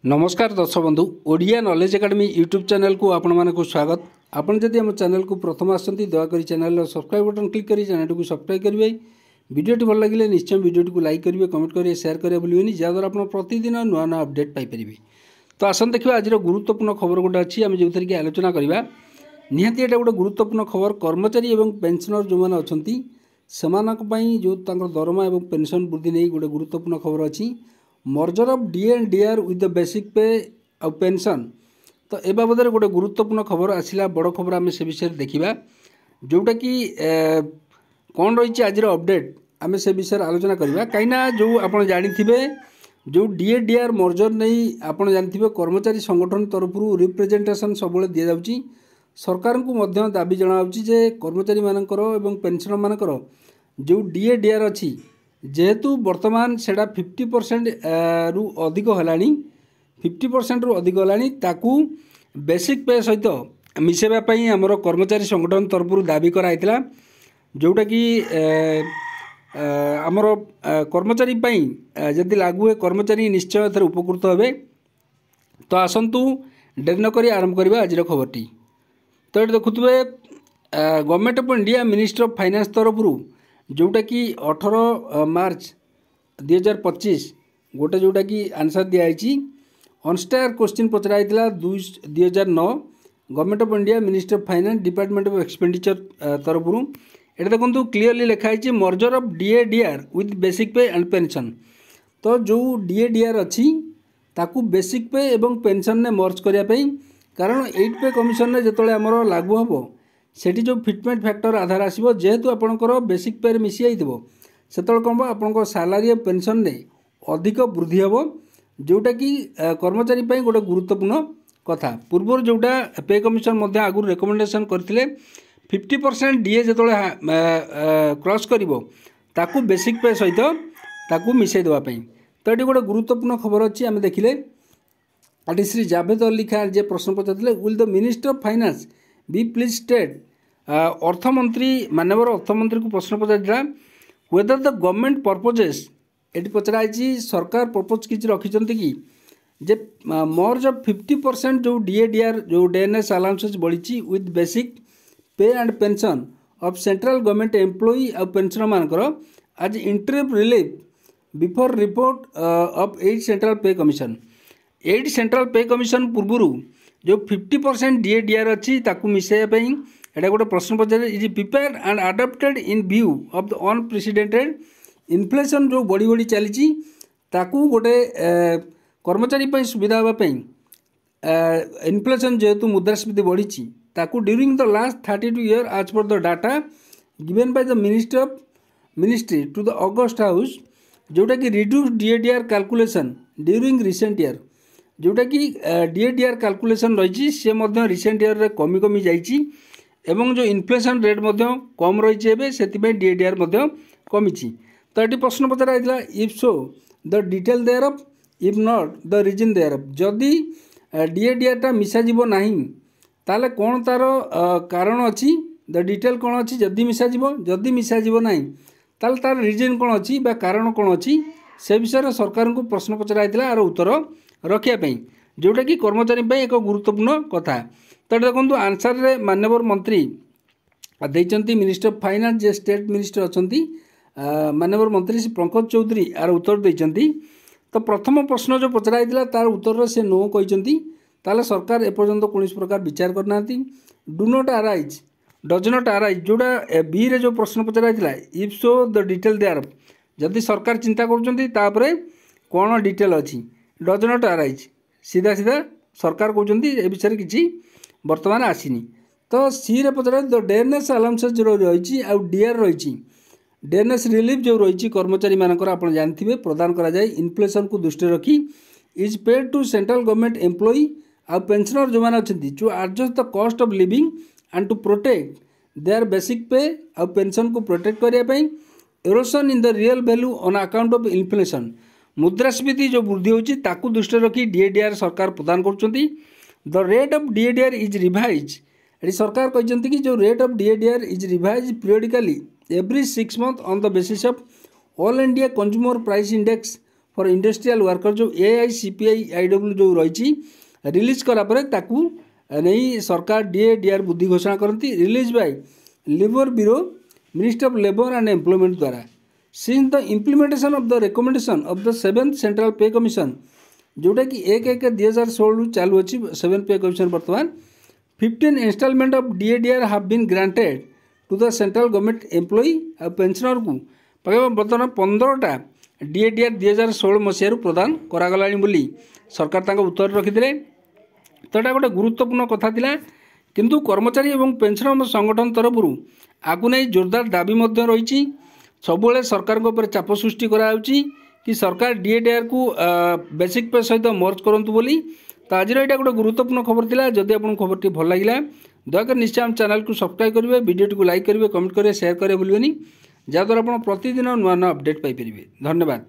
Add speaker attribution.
Speaker 1: नमस्कार दर्शक बंधु Odia knowledge academy YouTube channel को आपण मानक स्वागत। आपण जदि आम चैनल को प्रथम आसती दयाकोरी चैनल सब्सक्राइब बटन क्लिक करी चैनल को सब्सक्राइब करेंगे। वीडियोटी भल लगे निश्चय वीडियोटी को लाइक करेंगे, कमेंट करेंगे, शेयर करेंगे भूलें जहाँद्वारा आप प्रतिदिन नुआ नुआ अपडेट पाइपर। तो आसन देखिए आज गुरुत्वपूर्ण खबर गोटे अच्छी आम जो थी आलोचना करवा निहाती एटा गोटे गुरुत्वपूर्ण खबर। कर्मचारी और पेंशनर जो मैंने अच्छा से जो दरमा और पेंशन वृद्धि नहीं गोटे गुरुत्वपूर्ण खबर अच्छी। Merger of D and DR with the basic pay और पेंशन। तो ए बाबद गोटे गुरुत्वपूर्ण खबर आसला, बड़ खबर आम से विषय देखा जोटा कि कौन रही आज अपडेट आम से विषय आलोचना करवा। कहीं जो आप जाथे जो डीए डीआर मर्जर नहीं आप जानते कर्मचारी संगठन तरफ रिप्रेजेंटेशन सब दि जाऊँगी। सरकार को दाबी जनावि जे कर्मचारी मानकर एवं पेंशनर मानकर जो डीए डीआर अच्छी जेहेतु वर्तमान से 50% रु अधिक है 50% रु अधिक है ताकू बेसिक पे सहित मिसेवाई आमर कर्मचारी संगठन तरफ दाबी कराइला जोटा कि आमर कर्मचारी जदि लागू है कर्मचारी निश्चय एथर उपकृत हे। तो आसतु डेरी नक आरंभ करवा आज खबरटी। तो ये देखुए government of India ministry of finance तरफ जोटा कि 18 मार्च 2025 गोटे जोटा कि आंसर दिखाई अनस्टायर क्वेश्चन पचराइला 2009 government of India ministry of finance department of expenditure तरफ ये देखो क्लीयरली लिखाई merger of DA DR with basic pay and pension. तो जो डीए डीआर अच्छी ताकू बेसिक पे एवं पेंशन ने मर्ज करने कारण 8 पे कमिशन ने जो आमर लागू हम सेठी जो फिटमेंट फैक्टर आधार आसो जेहेतु आपंकर बेसिक पे मिसी जाइए से कौन आप सालारी और पेंशन ने अधिक वृद्धि हम जोटा कि कर्मचारी गोटे गुरुत्वपूर्ण कथा। पूर्व जोटा पे कमिशन आगुरी रेकमेंडेशन करते 50% डीए जो क्रॉस कर बेसिक पे सहित ताकू मिसई देवाई। तो ये गोटे गुरुत्वपूर्ण खबर अच्छी आम देखिले ये श्री जावेद अली खान जे प्रश्न पचारे will the minister of finance be please state अर्थमंत्री मानवर अर्थमंत्री को प्रश्न पचारा वेदर द गवर्नमेंट पर्पजेस ये पचराई सरकार पर्पज किसी रखिंट कि जे मर्ज ऑफ 50% जो डीए डीआर जो डीएनएस अलाउंसेस बढ़ी with basic pay and pension of central government employee और पेंशनर मानकर आज interim relief before report of 8 central pay commission. 8 central pay commission पूर्व जो 50% डीए डीआर अच्छी ताकू मिसाइवाई एटा गोटे प्रश्न पचारे is prepare and adopted in view of the unprecedented inflation जो बढ़ी बढ़ी चली ताकू गोटे कर्मचारी सुविधा हाँपाई इन्फ्लेशन जेहेतु मुद्रास्फीति बढ़ी ताकू ड्यूरिंग द लास्ट 32 ईयर आज पर the data given by the ministry to the August house जोटा कि reduce DA DR calculation during recent year जोटा कि डीए डीआर कैलकुलेशन रही सी रिसेंट ईयर रे कमी कमी जाइए एवं जो इन्फ्लेशन रेट कम रही से डीए डीआर कमी। तो ये प्रश्न पचरा if so the detail there of if not the reason there of जदि डीए डीआर मिसाजी ना ताले कौन तार कारण अच्छी द डिटेल कौन अच्छी जदि मिसाजी जदि मिसाजी ना ताल तार रीजन कौन अच्छी बा कारण कौन अच्छी से विषय सरकार को प्रश्न पचरा यार उत्तर रखापी जोटा कि कर्मचारी एक गुरुत्वपूर्ण कथा। तो देखो आंसर रे माननीय मंत्री देइचंती मिनिस्टर ऑफ फाइनेंस जे स्टेट मिनिस्टर अच्छी माननीय मंत्री श्री पंकज चौधरी यार उत्तर देइचंती। तो प्रथम प्रश्न जो पचरा तार उत्तर से नो कहते ताले सरकार एपर्यंत कौन प्रकार विचार करना do not arise does not arise जोटा बी रे जो प्रश्न पचरा if so the detail there जदि सरकार चिंता कर कौन डिटेल अच्छी डज नॉट अराइज सीधा सीधा सरकार कहते ए विषय किसी वर्तमान आसीनी। तो सी रे पचरा द डीएनएस अलाउंसेस जो रही डीआर रही डीएनएस रिलीफ जो रही कर्मचारी मानकर आप जानते प्रदान करा जाए इन्फ्लेशन को दृष्टि रखी is paid to central government employee आ पेंशनर जो मैंने अच्छा to adjust the cost of living and to protect their basic pay आ पेंशन को प्रोटेक्ट करने erosion in the real value on account of inflation मुद्रास्फीति जो वृद्धि होती दृष्टि रखी डीए डीआर सरकार प्रदान कर the rate of DA DR is revise ये सरकार कहते कि जो rate of DA DR is revise periodically every 6 months on the basis of all India consumer price index for industrial worker जो AICPI-IW जो रही रिलीज करापर ताकू नहीं सरकार DA DR बुद्धि घोषणा करती release by labour bureau ministry of labour and employment द्वारा since the implementation of the recommendation of the 7th central pay commission जोटा कि 1/1/2016 चालू अच्छी 7th पे कमिशन बर्तमान 15 instalment of DA DR have been granted to the central government employee और pensioner को बर्तमान 15टा DA DR 2016 मसीह प्रदान करागला सरकार तांको उत्तर रखिते। तो यहाँ गोटे गुरुत्वपूर्ण कथा थिला किंतु कर्मचारी एवं पेंशनर संगठन तरफ आगु नहीं जोरदार दाबी रही सब सरकार ऊपर चाप सृष्टि कराउची कि सरकार DA DR को बेसिक पे सहित मर्ज करंतु बोली। तो आज यहाँ गोटे गुरुत्वपूर्ण खबर थिला। जदि आपको खबर भल लगा दयाकर निश्चय आम चैनल को सब्सक्राइब करेंगे वीडियो को लाइक करेंगे कमेंट करेंगे शेयर करेंगे भूलिए जहाँद्वारा आप प्रतिदिन नुआ नुआ अपडेट पाइपर। धन्यवाद।